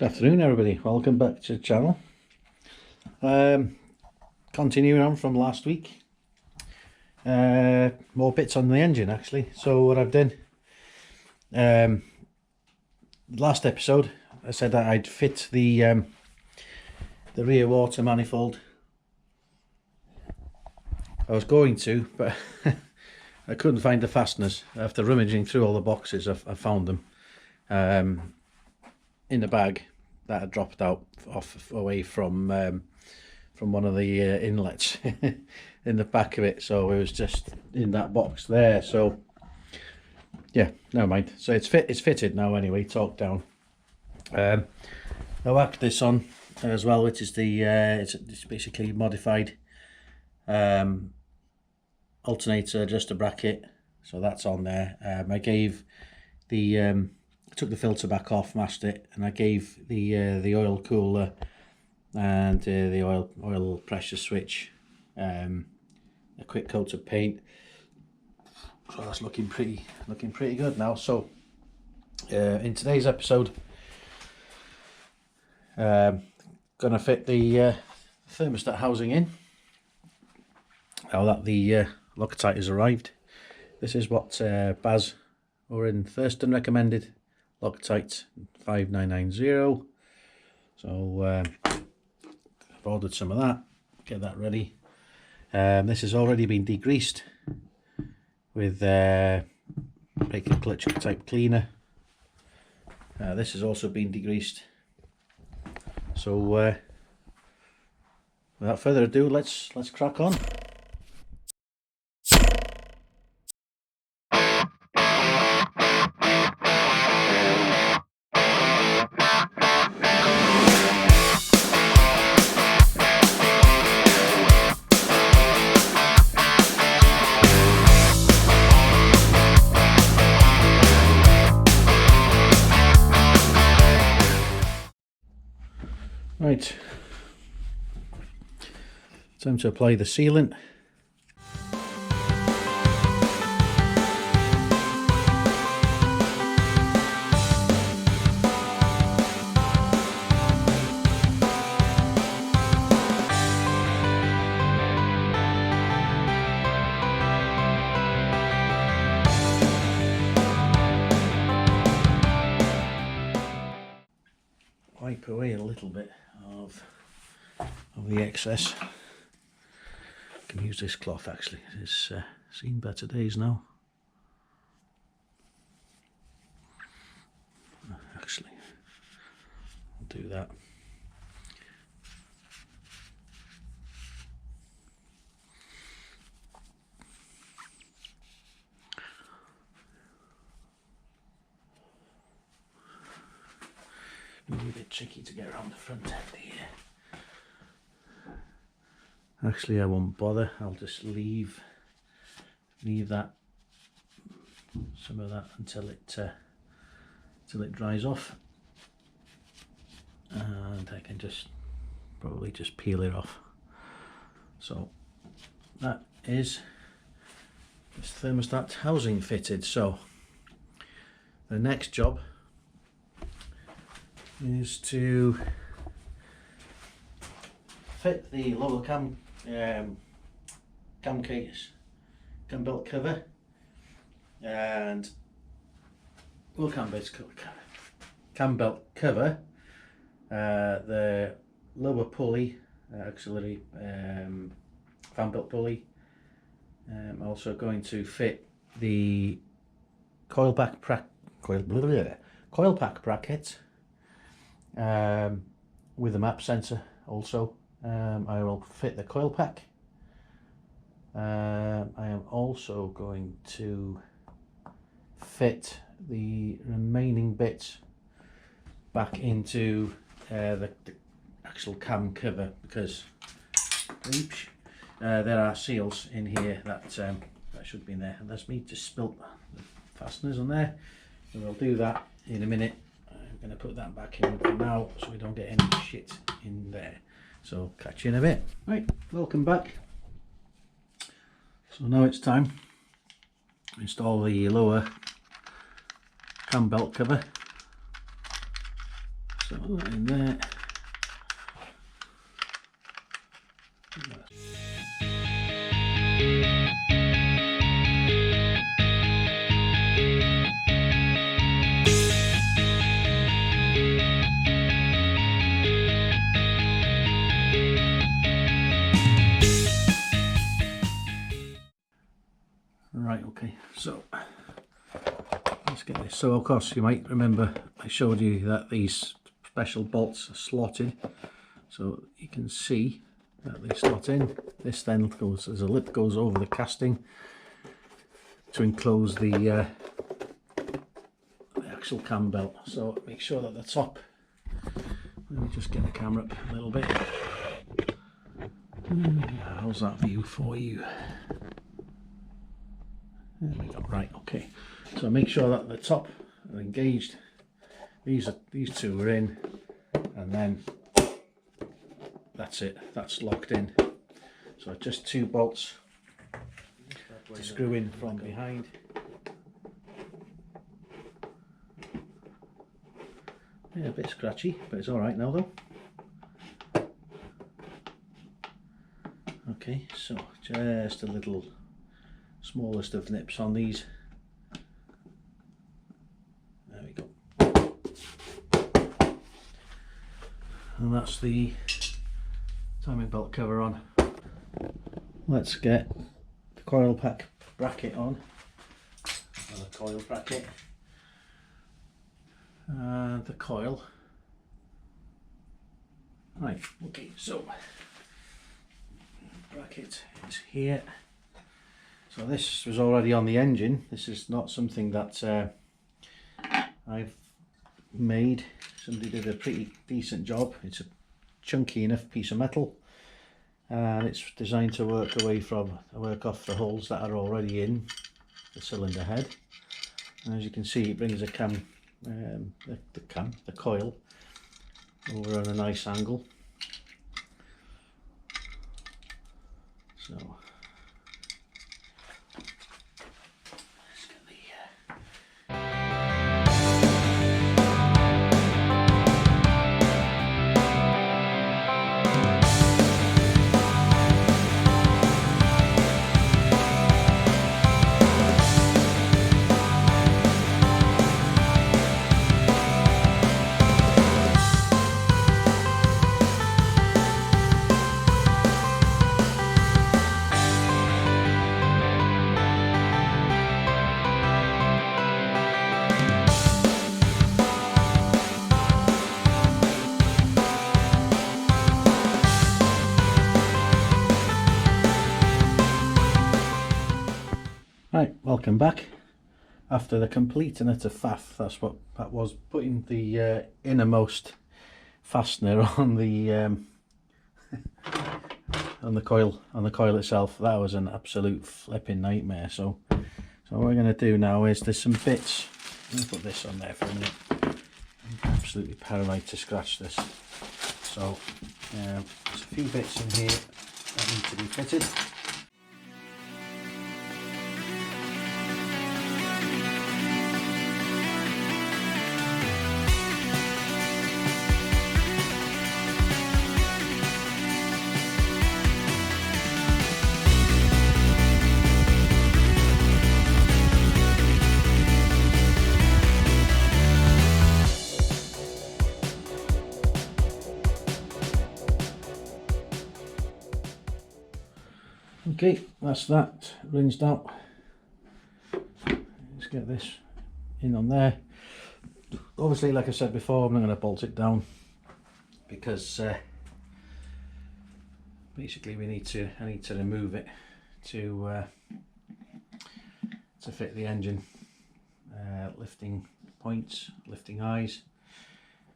Good afternoon everybody, welcome back to the channel. Continuing on from last week, more bits on the engine actually. So what I've done, last episode I said that I'd fit the rear water manifold. I was going to, but I couldn't find the fasteners. After rummaging through all the boxes, I found them in the bag that had dropped out away from one of the inlets in the back of it. So it was just in that box there. So yeah, never mind. So it's fitted now anyway, torqued down. I whacked this on as well, which is the it's basically modified alternator adjuster bracket, so that's on there. I gave the I took the filter back off, mashed it, and I gave the oil cooler and the oil pressure switch a quick coat of paint. So that's looking pretty good now. So in today's episode, gonna fit the thermostat housing in. Now that the Loctite has arrived, this is what Baz over in Thurston recommended. Loctite 5990. So I've ordered some of that, get that ready. This has already been degreased with brake and clutch type cleaner. This has also been degreased. So without further ado, let's crack on. Right, time to apply the sealant. Wipe away a little bit of the excess. I can use this cloth actually, it's seen better days now. Actually, I'll do that. Maybe a bit tricky to get around the front end here. Actually, I won't bother. I'll just leave that, some of that, until it dries off, and I can probably just peel it off. So that is this thermostat housing fitted. So the next job is to fit the lower cam case, cam belt cover, and cam belt cover, the lower pulley, auxiliary fan belt pulley. I'm also going to fit the coil pack bracket with a map sensor also. I will fit the coil pack. I am also going to fit the remaining bits back into the actual cam cover, because there are seals in here that should be in there, and that's me just spilt the fasteners on there, and we'll do that in a minute. I'm going to put that back in for now so we don't get any shit in there. So catch you in a bit. Right, welcome back. So now it's time to install the lower cam belt cover. So that in there. Right, okay, so let's get this. So of course you might remember I showed you that these special bolts are slotted, so you can see that they slot in. This then goes, as a lip goes over the casting to enclose the actual cam belt. So make sure that the top, let me just get the camera up a little bit. How's that view for you? There we go. Right, okay, so make sure that the top are engaged. These two are in, and then that's it, that's locked in. So just 2 bolts to screw in from behind. Yeah, a bit scratchy, but it's alright now though. Okay, so just a little smallest of nips on these. There we go. And that's the timing belt cover on. Let's get the coil pack bracket on. Another coil bracket. And the coil. Right, okay, so bracket is here. So this was already on the engine. This is not something that I've made. Somebody did a pretty decent job. It's a chunky enough piece of metal, and it's designed to work off the holes that are already in the cylinder head. And as you can see, it brings the the coil over on a nice angle. So let's get the Right, welcome back. After the complete and utter faff, that's what that was, putting the innermost fastener on the coil itself. That was an absolute flipping nightmare. So what we're going to do now is there's some bits. Let me put this on there for a minute. I'm absolutely paranoid to scratch this. So there's a few bits in here that need to be fitted. Okay, that's that rinsed out. Let's get this in on there. Obviously, like I said before, I'm not going to bolt it down because basically I need to remove it to fit the engine lifting points, lifting eyes.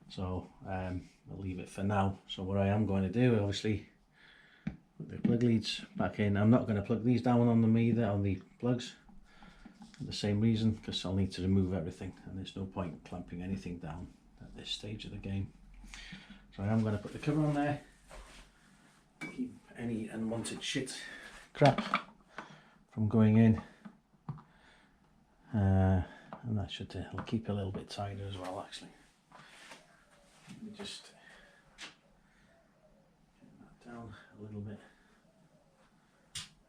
So I'll leave it for now. So what I am going to do, obviously, put the plug leads back in. I'm not going to plug these down on them either, on the plugs, for the same reason, because I'll need to remove everything and there's no point clamping anything down at this stage of the game. So I am going to put the cover on there, keep any unwanted shit crap from going in, and that should it'll keep a little bit tighter as well, actually. just get that down a little bit.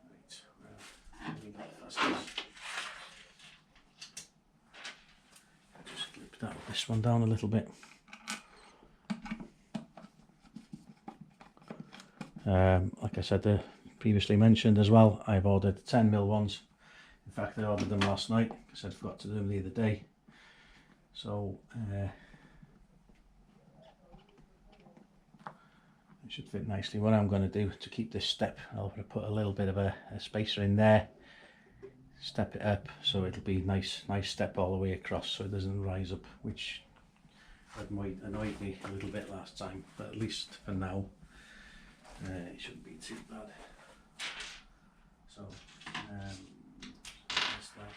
Right, well, let me get the fasteners. Just clip this one down a little bit. Like I said, previously mentioned as well, I've ordered 10mm ones. In fact, I ordered them last night because I forgot to do them the other day. So it should fit nicely. What I'm going to do to keep this step, I'll put a little bit of a spacer in there, step it up so it'll be nice step all the way across so it doesn't rise up, which annoyed me a little bit last time, but at least for now it shouldn't be too bad. So that's that.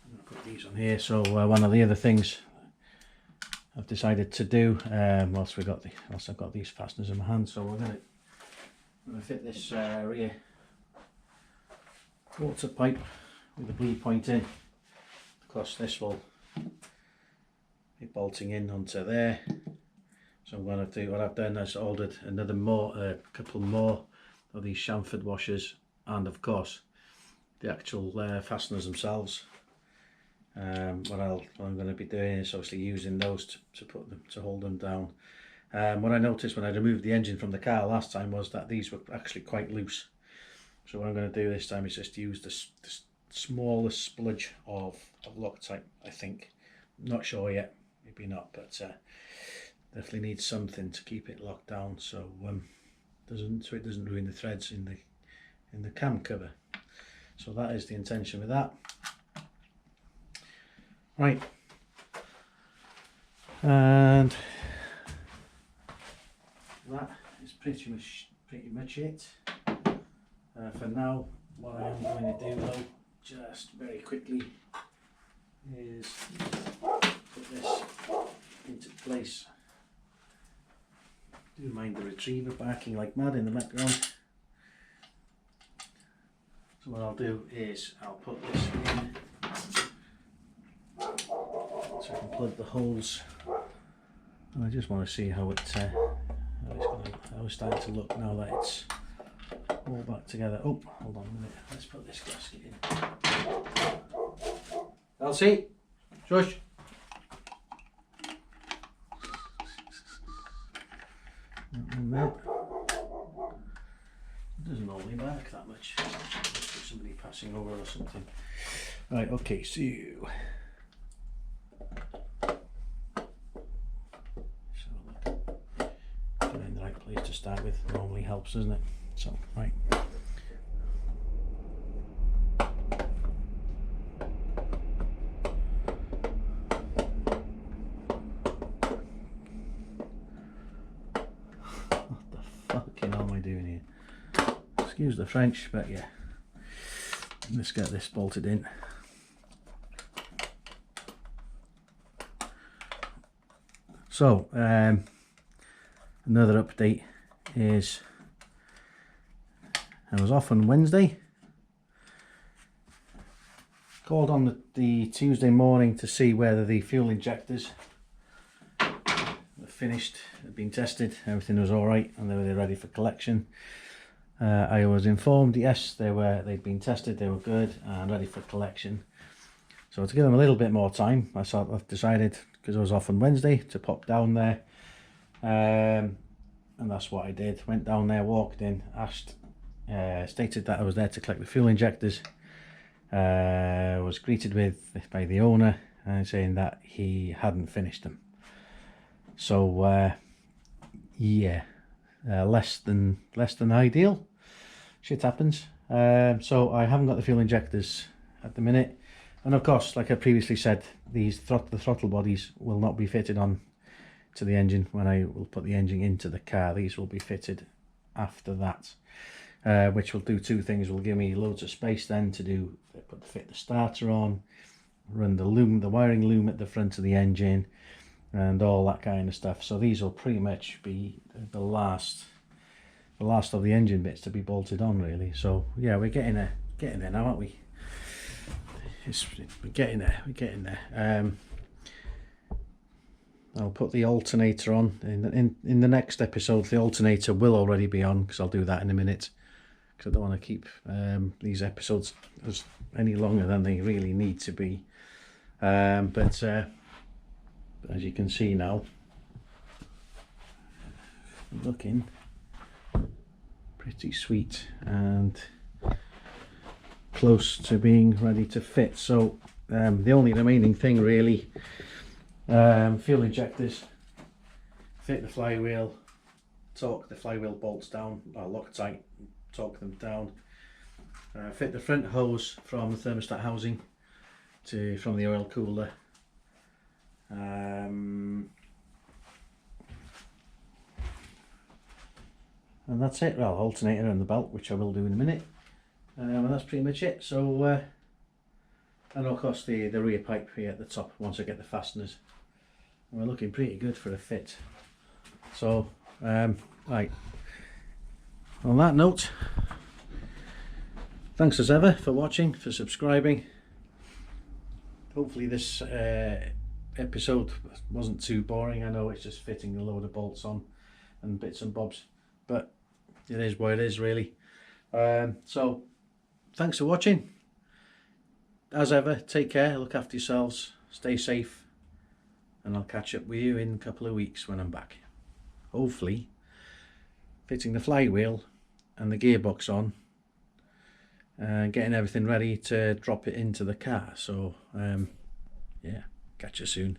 I'm going to put these on here. So one of the other things I've decided to do, whilst I've got these fasteners in my hand, so we're going to fit this rear water pipe with the bleed point in. Of course, this will be bolting in onto there. So I'm going to do, what I've done is ordered a couple more of these chamfered washers, and of course the actual fasteners themselves. What I'm going to be doing is obviously using those to hold them down. What I noticed when I removed the engine from the car last time was that these were actually quite loose. So what I'm going to do this time is just use the smallest spludge of Loctite, I think. Not sure yet, maybe not, but definitely needs something to keep it locked down so it doesn't ruin the threads in the cam cover. So that is the intention with that. Right, and that is pretty much it for now. What I am going to do though, just very quickly, is put this into place. Do mind the retriever barking like mad in the background. So what I'll do is I'll put this in so I can plug the holes. And I just want to see how it's starting to look now that it's all back together. Oh, hold on a minute. Let's put this gasket in. Elsie, shush. And that it doesn't hold me back that much. Somebody passing over or something. Right, okay, so get in the right place to start with. Normally helps, doesn't it? So, right. Excuse the French, but yeah, let's get this bolted in. So another update is I was off on Wednesday, called on the Tuesday morning to see whether the fuel injectors were finished, had been tested, everything was alright and they were ready for collection. I was informed, yes, they'd been tested, they were good and ready for collection. So to give them a little bit more time, I've decided, because I was off on Wednesday, to pop down there. And that's what I did. Went down there, walked in, asked, stated that I was there to collect the fuel injectors. Was greeted by the owner saying that he hadn't finished them. So yeah, less than ideal. Shit happens. So I haven't got the fuel injectors at the minute, and of course, like I previously said, the throttle bodies will not be fitted on to the engine when I will put the engine into the car. These will be fitted after that, which will do two things. Will give me loads of space then to fit the starter on, run the wiring loom at the front of the engine, and all that kind of stuff. So these will pretty much be the last of the engine bits to be bolted on, really. So yeah, we're getting there now, aren't we? We're getting there. I'll put the alternator on in the next episode. The alternator will already be on, because I'll do that in a minute, because I don't want to keep these episodes any longer than they really need to be. But as you can see now, looking pretty sweet and close to being ready to fit. So the only remaining thing really, fuel injectors, fit the flywheel, torque the flywheel bolts down, or Loctite, torque them down, fit the front hose from the thermostat housing from the oil cooler, and that's it. Well, alternator and the belt, which I will do in a minute, and that's pretty much it. So and of course the rear pipe here at the top once I get the fasteners. And we're looking pretty good for a fit. So right, on that note, thanks as ever for watching, for subscribing. Hopefully this episode wasn't too boring. I know it's just fitting a load of bolts on and bits and bobs, but it is what it is really. So thanks for watching. As ever, take care, look after yourselves, stay safe, and I'll catch up with you in a couple of weeks when I'm back. Hopefully fitting the flywheel and the gearbox on, getting everything ready to drop it into the car. So yeah, catch you soon.